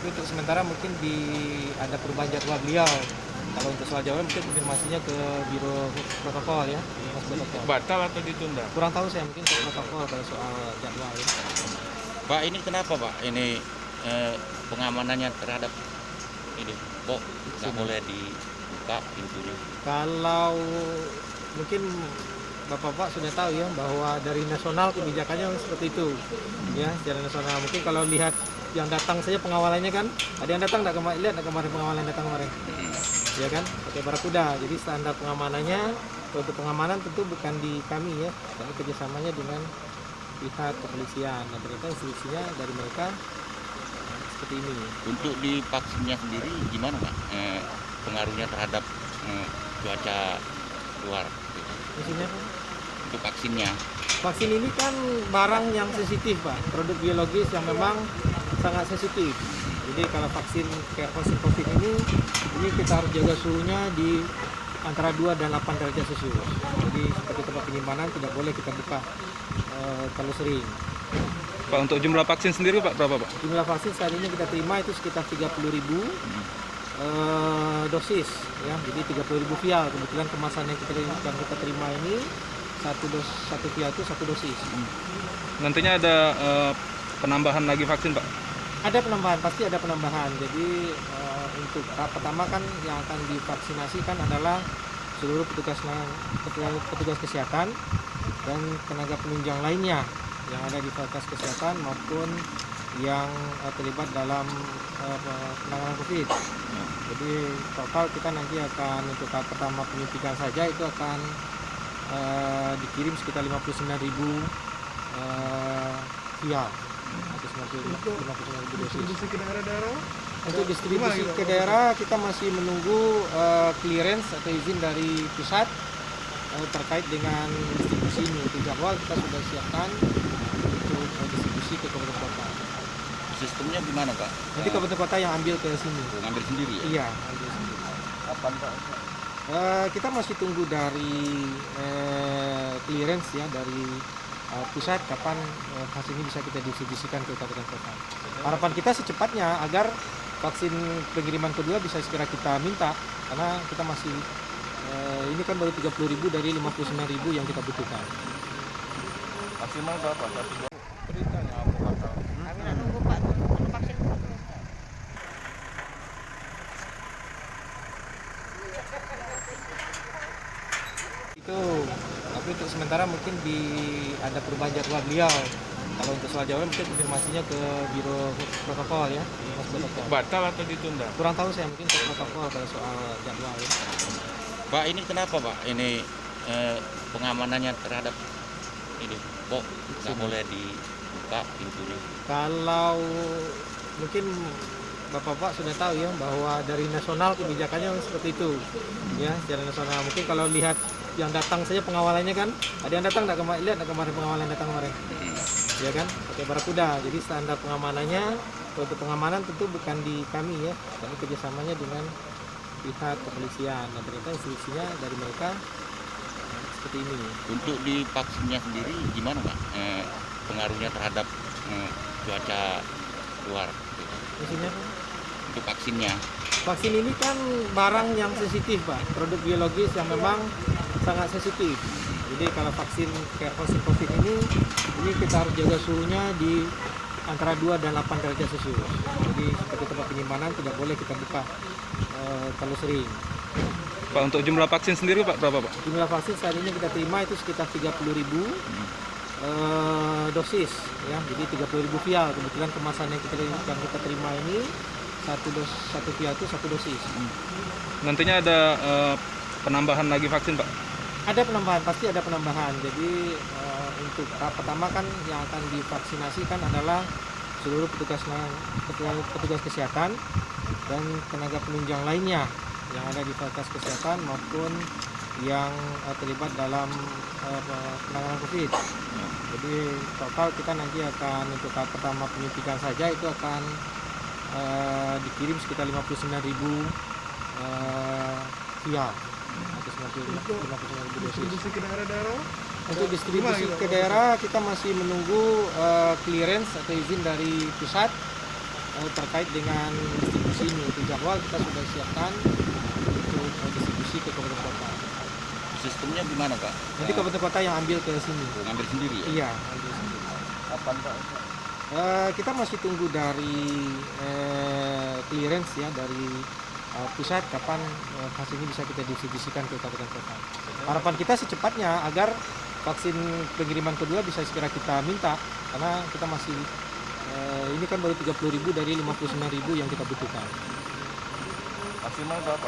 Tapi untuk sementara mungkin ada perubahan jadwal beliau. Kalau untuk soal Jawa mungkin konfirmasinya ke Biro Protokol ya, Mas Protokol. Batal atau ditunda? Kurang tahu saya, mungkin ke protokol kalau soal jadwal ya. Pak, ini kenapa Pak? Ini pengamanannya terhadap ini kok nggak boleh dibuka pintunya? Kalau mungkin Bapak-bapak sudah tahu ya bahwa dari nasional kebijakannya seperti itu ya, secara nasional. Mungkin kalau lihat yang datang saja pengawalannya kan, ada yang datang nggak kemarin, lihat nggak kemarin pengawalan datang kemarin, ya kan, pakai barakuda. Jadi standar pengamanannya untuk pengamanan tentu bukan di kami ya, tapi kerjasamanya dengan pihak kepolisian. Nah ternyata instruksinya dari mereka seperti ini. Untuk di vaksinnya sendiri gimana Pak? Pengaruhnya terhadap cuaca luar? Maksudnya apa? Untuk vaksinnya? Vaksin ini kan barang yang sensitif Pak, produk biologis yang memang sangat sensitif. Jadi kalau vaksin kayak vaksin COVID ini kita harus jaga suhunya di antara 2 dan 8 derajat Celcius. Jadi seperti tempat penyimpanan tidak boleh kita buka terlalu sering. Pak, untuk jumlah vaksin sendiri Pak berapa Pak? Jumlah vaksin saat ini kita terima itu sekitar 30.000 dosis ya. Jadi 30.000 vial. Kebetulan kemasan yang kita terima ini satu vial itu 1 dosis. Nantinya ada penambahan lagi vaksin Pak? Ada penambahan, pasti ada penambahan. Jadi untuk tahap pertama kan yang akan divaksinasi kan adalah seluruh petugas kesehatan dan tenaga penunjang lainnya yang ada di fasilitas kesehatan maupun yang terlibat dalam penanganan COVID. Jadi total kita nanti akan untuk tahap pertama penyuntikan saja itu akan dikirim sekitar 59.000 vial. Untuk distribusi ke daerah kita masih menunggu clearance atau izin dari pusat terkait dengan distribusi ini. Untuk jadwal kita sudah siapkan untuk distribusi ke kabupaten kota. Sistemnya gimana Pak? Nanti kabupaten kota yang ambil ke sini. Ngambil sendiri ya? Iya, ambil sendiri. Kapan Pak? Kita masih tunggu dari clearance ya dari pusat kapan vaksin ini bisa kita distribusikan ke kabupaten kota. Harapan kita secepatnya agar vaksin pengiriman kedua bisa segera kita minta karena kita masih ini kan baru 30.000 dari 59.000 yang kita butuhkan. Maksimal berapa? Beritanya apa kata? Kami nak nunggu Pak vaksin. Itu tapi untuk sementara mungkin ada perubahan jadwal beliau. Kalau untuk soal Jawa mungkin konfirmasinya ke Biro Protokol ya, Mas Protokol. Batal atau ditunda? Kurang tahu saya, mungkin ke protokol kalau soal jadwal ya. Pak, ini kenapa Pak? Ini pengamanannya terhadap ini kok nggak boleh dibuka pintunya? Kalau mungkin Bapak-bapak sudah tahu ya bahwa dari nasional kebijakannya seperti itu ya, secara nasional. Mungkin kalau lihat yang datang saja pengawalannya kan, ada yang datang nggak kemarin, lihat nggak kemarin pengawalan datang kemarin, ya kan, pakai barakuda. Jadi standar pengamanannya untuk pengamanan tentu bukan di kami ya, tapi kerjasamanya dengan pihak kepolisian. Nah ternyata instruksinya dari mereka seperti ini. Untuk di vaksinnya sendiri gimana Pak? Pengaruhnya terhadap cuaca luar? Maksudnya apa? Untuk vaksinnya? Vaksin ini kan barang yang sensitif Pak, produk biologis yang memang sangat sensitif. Jadi kalau vaksin kayak vaksin COVID ini kita harus jaga suhunya di antara 2 dan 8 derajat Celcius. Jadi seperti tempat penyimpanan tidak boleh kita buka terlalu sering. Pak, untuk jumlah vaksin sendiri Pak berapa Pak? Jumlah vaksin saat ini kita terima itu sekitar 30.000 dosis ya. Jadi 30.000 vial. Kebetulan kemasan yang kita terima ini satu vial itu 1 dosis. Nantinya ada penambahan lagi vaksin Pak? Ada penambahan, pasti ada penambahan. Jadi untuk tahap pertama kan yang akan divaksinasi kan adalah seluruh petugas kesehatan dan tenaga penunjang lainnya yang ada di fasilitas kesehatan maupun yang terlibat dalam penanganan COVID. Jadi total kita nanti akan untuk tahap pertama penyuntikan saja itu akan dikirim sekitar 59.000 vial. Distribusi ke daerah-daerah? Untuk distribusi ke daerah kita masih menunggu clearance atau izin dari pusat terkait dengan distribusi ini. Untuk jadwal kita sudah siapkan untuk distribusi ke kabupaten kota. Sistemnya gimana Pak? Nanti kabupaten kota yang ambil ke sini. Ngambil sendiri ya? Iya, ambil sendiri. Kapan Pak? Kita masih tunggu dari clearance ya dari pusat kapan vaksin ini bisa kita distribusikan ke kabupaten kota. Harapan kita secepatnya agar vaksin pengiriman kedua bisa segera kita minta karena kita masih ini kan baru 30.000 dari 59.000 yang kita butuhkan. Maksimal berapa?